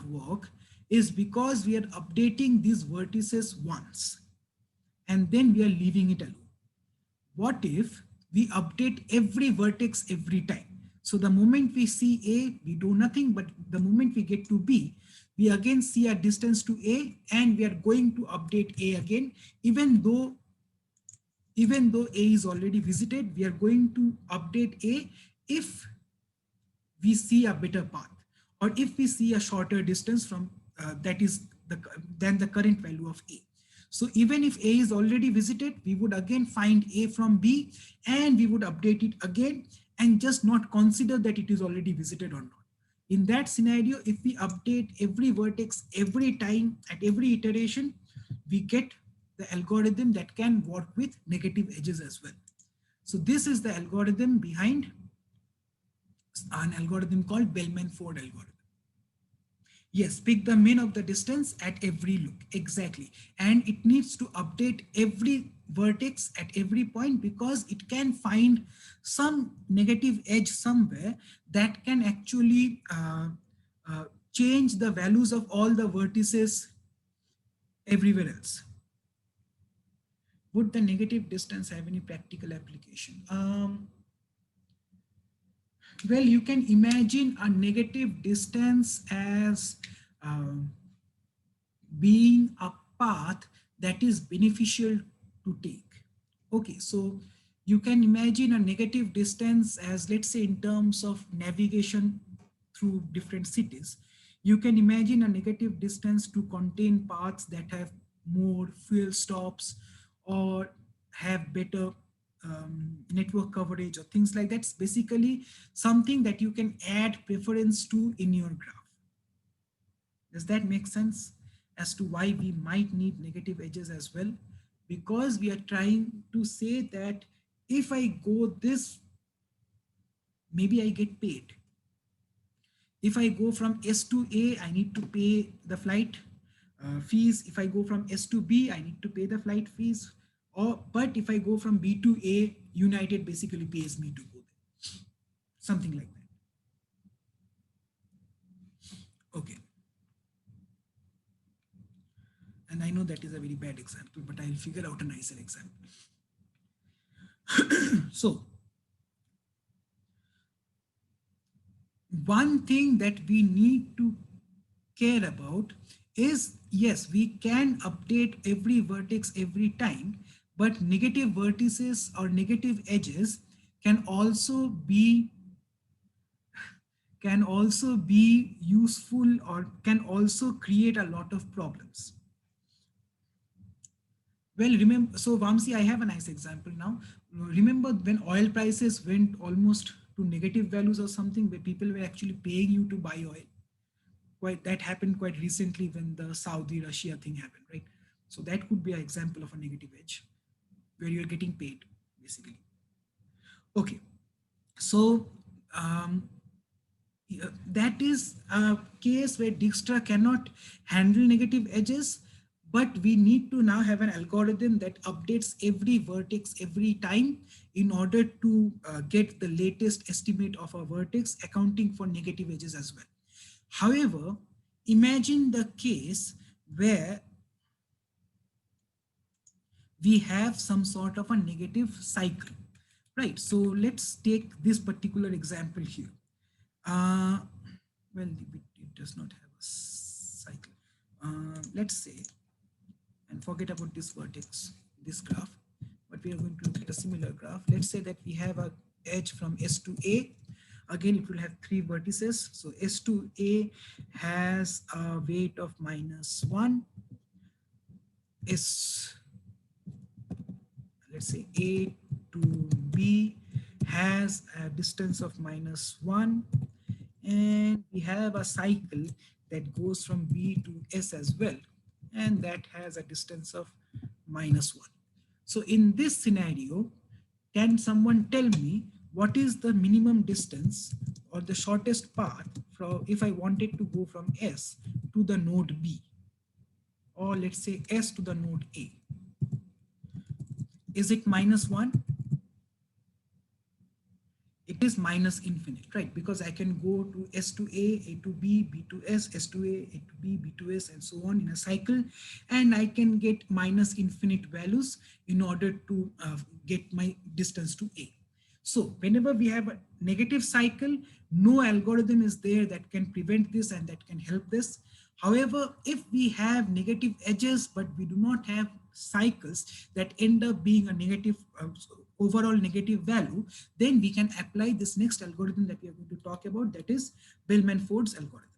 work is because we are updating these vertices once and then we are leaving it alone. What if we update every vertex every time? So the moment we see A, we do nothing, but the moment we get to B, we again see a distance to A and we are going to update A again, even though A is already visited, we are going to update A if we see a better path or if we see a shorter distance from that is than the current value of A. So even if A is already visited, we would again find A from B and we would update it again and just not consider that it is already visited or not. In that scenario, if we update every vertex every time at every iteration, we get the algorithm that can work with negative edges as well. So this is the algorithm behind an algorithm called Bellman-Ford algorithm. Yes, pick the min of the distance at every look. Exactly. And it needs to update every vertex at every point because it can find some negative edge somewhere that can actually change the values of all the vertices everywhere else. Would the negative distance have any practical application? Well, you can imagine a negative distance as being a path that is beneficial to take. Okay, so you can imagine a negative distance as, let's say, in terms of navigation through different cities. You can imagine a negative distance to contain paths that have more fuel stops or have better network coverage or things like that. It's basically something that you can add preference to in your graph. Does that make sense as to why we might need negative edges as well? Because we are trying to say that if I go this, maybe I get paid. If I go from S to A, I need to pay the flight fees. If I go from S to B, I need to pay the flight fees. But if I go from B to A, United basically pays me to go there. Something like that. Okay. And I know that is a very bad example, but I'll figure out a nicer example. So, one thing that we need to care about is, yes, we can update every vertex every time, but negative vertices or negative edges can also be useful or can also create a lot of problems. Well, remember, so Vamsi, I have a nice example now. Remember when oil prices went almost to negative values or something, where people were actually paying you to buy oil? That happened quite recently when the Saudi Russia thing happened, right? So that could be an example of a negative edge where you're getting paid basically. Okay, so that is a case where Dijkstra cannot handle negative edges, but we need to now have an algorithm that updates every vertex every time in order to get the latest estimate of a vertex, accounting for negative edges as well. However, imagine the case where we have some sort of a negative cycle, right? So let's take this particular example here. Well, it does not have a cycle. Let's say, and forget about this vertex, this graph, but we are going to look at a similar graph. Let's say that we have a edge from S to A. Again, it will have three vertices. So S to A has a weight of -1. Let's say A to B has a distance of -1. And we have a cycle that goes from B to S as well. And that has a distance of -1. So in this scenario, can someone tell me what is the minimum distance or the shortest path from if I wanted to go from S to the node B, or let's say S to the node A? Is it -1? It is minus infinite, right? Because I can go to S to A to B, B to S, S to A to B, B to S, and so on in a cycle. And I can get minus infinite values in order to get my distance to A. So whenever we have a negative cycle, no algorithm is there that can prevent this and that can help this. However, if we have negative edges, but we do not have cycles that end up being a negative, overall negative value, then we can apply this next algorithm that we are going to talk about, that is Bellman-Ford's algorithm.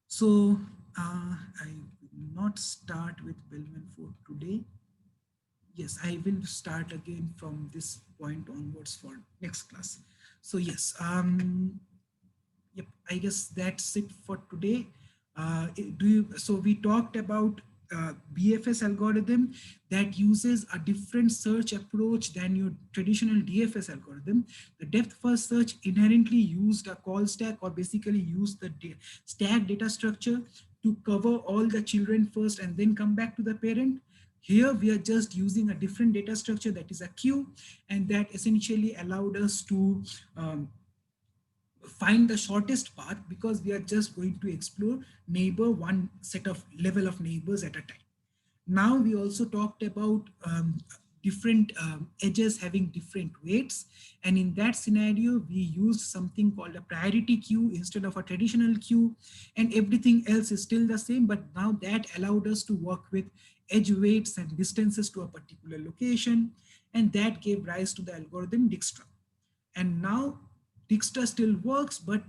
So I will not start with Bellman-Ford today. Yes, I will start again from this point onwards for next class. So yes, yep, I guess that's it for today. So we talked about BFS algorithm that uses a different search approach than your traditional DFS algorithm. The depth first search inherently used a call stack, or basically used the stack data structure to cover all the children first and then come back to the parent. Here we are just using a different data structure, that is a queue, and that essentially allowed us to find the shortest path, because we are just going to explore neighbor one set of level of neighbors at a time. Now we also talked about different edges having different weights, and in that scenario we used something called a priority queue instead of a traditional queue, and everything else is still the same, but now that allowed us to work with edge weights and distances to a particular location, and that gave rise to the algorithm Dijkstra. And now Dijkstra still works, but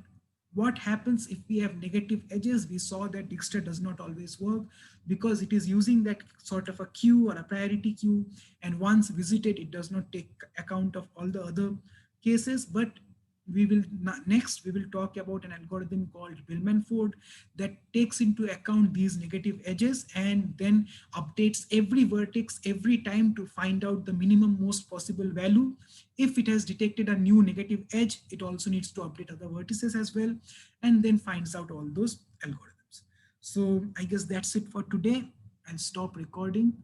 what happens if we have negative edges? We saw that Dijkstra does not always work, because it is using that sort of a queue or a priority queue, and once visited, it does not take account of all the other cases. But next we will talk about an algorithm called Bellman-Ford that takes into account these negative edges and then updates every vertex every time to find out the minimum most possible value. If it has detected a new negative edge, it also needs to update other vertices as well, and then finds out all those algorithms. So I guess that's it for today. I'll stop recording.